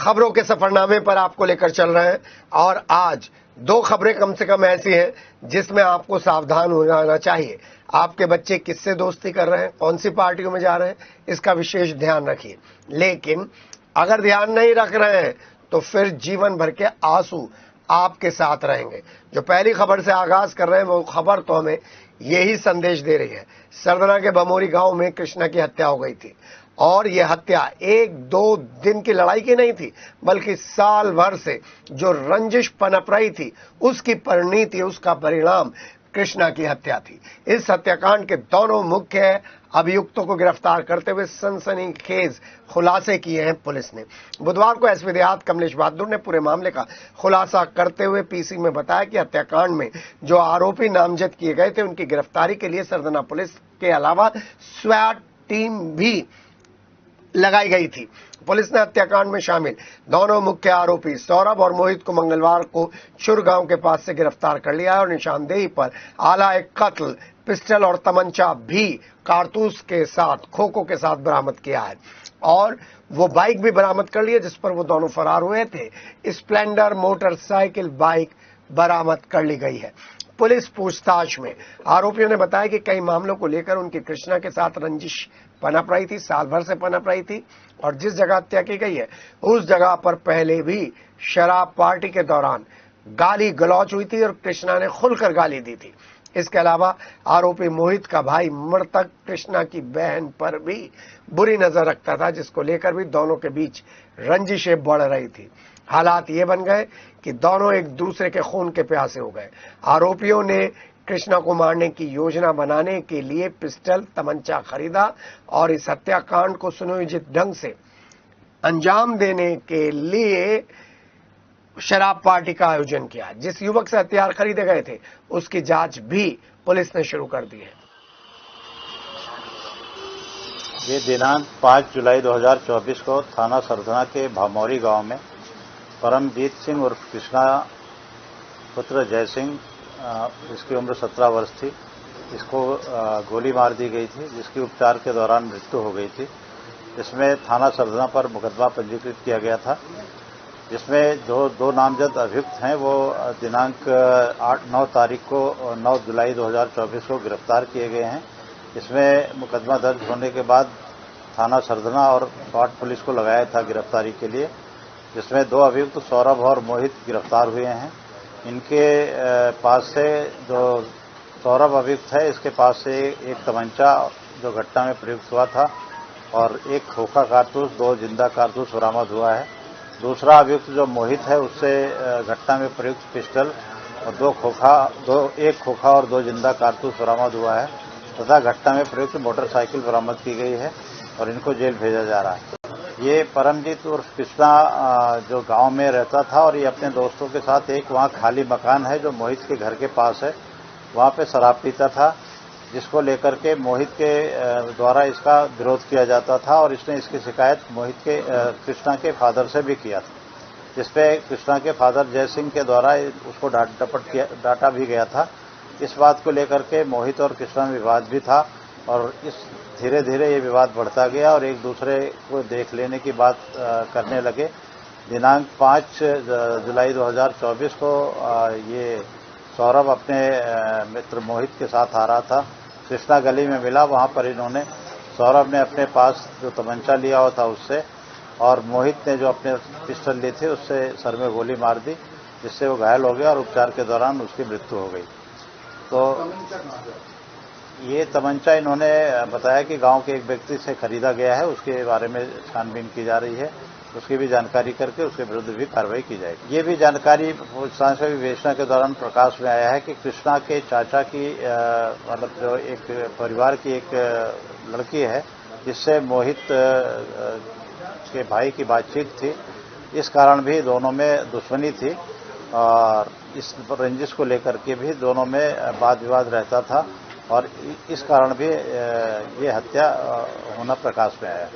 खबरों के सफरनामे पर आपको लेकर चल रहे हैं और आज दो खबरें कम से कम ऐसी हैं जिसमें आपको सावधान हो जाना चाहिए। आपके बच्चे किससे दोस्ती कर रहे हैं, कौन सी पार्टियों में जा रहे हैं, इसका विशेष ध्यान रखिए। लेकिन अगर ध्यान नहीं रख रहे हैं तो फिर जीवन भर के आंसू आपके साथ रहेंगे। जो पहली खबर से आगाज कर रहे हैं वो खबर तो हमें यही संदेश दे रही है। सरदना के बमोरी गांव में कृष्णा की हत्या हो गई थी और यह हत्या एक दो दिन की लड़ाई की नहीं थी, बल्कि साल भर से जो रंजिश पनप रही थी उसकी परिणति, उसका परिणाम कृष्णा की हत्या थी। इस हत्याकांड के दोनों मुख्य अभियुक्तों को गिरफ्तार करते हुए सनसनीखेज खुलासे किए हैं पुलिस ने। बुधवार को एसपी देहात कमलेश बहादुर ने पूरे मामले का खुलासा करते हुए पीसी में बताया कि हत्याकांड में जो आरोपी नामजद किए गए थे उनकी गिरफ्तारी के लिए सरदना पुलिस के अलावा स्वैट टीम भी लगाई गई थी। पुलिस ने हत्याकांड में शामिल दोनों मुख्य आरोपी सौरभ और मोहित को मंगलवार को चुर गांव के पास से गिरफ्तार कर लिया और निशानदेही पर आला एक कत्ल, पिस्टल और तमंचा भी कारतूस के साथ, खोखों के साथ बरामद किया है और वो बाइक भी बरामद कर ली है जिस पर वो दोनों फरार हुए थे। स्प्लेंडर मोटरसाइकिल बाइक बरामद कर ली गई है। पुलिस पूछताछ में आरोपियों ने बताया कि कई मामलों को लेकर उनकी कृष्णा के साथ रंजिश पनप रही थी, साल भर से पनप रही थी और जिस जगह हत्या की गई है उस जगह पर पहले भी शराब पार्टी के दौरान गाली गलौच हुई थी और कृष्णा ने खुलकर गाली दी थी। इसके अलावा आरोपी मोहित का भाई मृतक कृष्णा की बहन पर भी बुरी नजर रखता था, जिसको लेकर भी दोनों के बीच रंजिशें बढ़ रही थी। हालात ये बन गए कि दोनों एक दूसरे के खून के प्यासे हो गए। आरोपियों ने कृष्णा को मारने की योजना बनाने के लिए पिस्टल, तमंचा खरीदा और इस हत्याकांड को सुनियोजित ढंग से अंजाम देने के लिए शराब पार्टी का आयोजन किया। जिस युवक से हथियार खरीदे गए थे उसकी जांच भी पुलिस ने शुरू कर दी है। ये दिनांक 5 जुलाई 2024 को थाना सरदना के भामौरी गांव में परमजीत सिंह उर्फ कृष्णा पुत्र जय सिंह, इसकी उम्र 17 वर्ष थी, इसको गोली मार दी गई थी, जिसकी उपचार के दौरान मृत्यु हो गई थी। इसमें थाना सरदना पर मुकदमा पंजीकृत किया गया था, जिसमें जो दो नामजद अभियुक्त हैं वो दिनांक 8-9 तारीख को 9 जुलाई 2024 को गिरफ्तार किए गए हैं। इसमें मुकदमा दर्ज होने के बाद थाना सरदना और स्वाट पुलिस को लगाया था गिरफ्तारी के लिए, जिसमें दो अभियुक्त सौरभ और मोहित गिरफ्तार हुए हैं। इनके पास से जो सौरभ अभियुक्त है इसके पास से एक तमंचा जो घटना में प्रयुक्त हुआ था और एक खोखा कारतूस, 2 जिंदा कारतूस बरामद हुआ है। दूसरा अभियुक्त जो मोहित है उससे घटना में प्रयुक्त पिस्टल और एक खोखा और 2 जिंदा कारतूस बरामद हुआ है तथा घटना में प्रयुक्त मोटरसाइकिल बरामद की गई है और इनको जेल भेजा जा रहा है। ये परमजीत उर्फ कृष्णा जो गांव में रहता था और ये अपने दोस्तों के साथ एक वहाँ खाली मकान है जो मोहित के घर के पास है, वहाँ पे शराब पीता था, जिसको लेकर के मोहित के द्वारा इसका विरोध किया जाता था और इसने इसकी शिकायत मोहित के कृष्णा के फादर से भी किया था, जिसपे कृष्णा के फादर जय सिंह के द्वारा उसको डांटा भी गया था। इस बात को लेकर के मोहित और कृष्णा में विवाद भी था और इस धीरे धीरे ये विवाद बढ़ता गया और एक दूसरे को देख लेने की बात करने लगे। दिनांक 5 जुलाई 2024 को ये सौरभ अपने मित्र मोहित के साथ आ रहा था, कृष्णा गली में मिला। वहां पर इन्होंने, सौरभ ने अपने पास जो तमंचा लिया हुआ था उससे और मोहित ने जो अपने पिस्टल ली थी उससे सर में गोली मार दी, जिससे वो घायल हो गया और उपचार के दौरान उसकी मृत्यु हो गई। तो ये तमंचा इन्होंने बताया कि गांव के एक व्यक्ति से खरीदा गया है, उसके बारे में छानबीन की जा रही है, उसकी भी जानकारी करके उसके विरुद्ध भी कार्रवाई की जाएगी। ये भी जानकारी सांख्यिक विवेचना के दौरान प्रकाश में आया है कि कृष्णा के चाचा की मतलब जो एक परिवार की एक लड़की है जिससे मोहित के भाई की बातचीत थी, इस कारण भी दोनों में दुश्मनी थी और इस रंजिश को लेकर के भी दोनों में वाद विवाद रहता था और इस कारण भी ये हत्या होना प्रकाश में आया।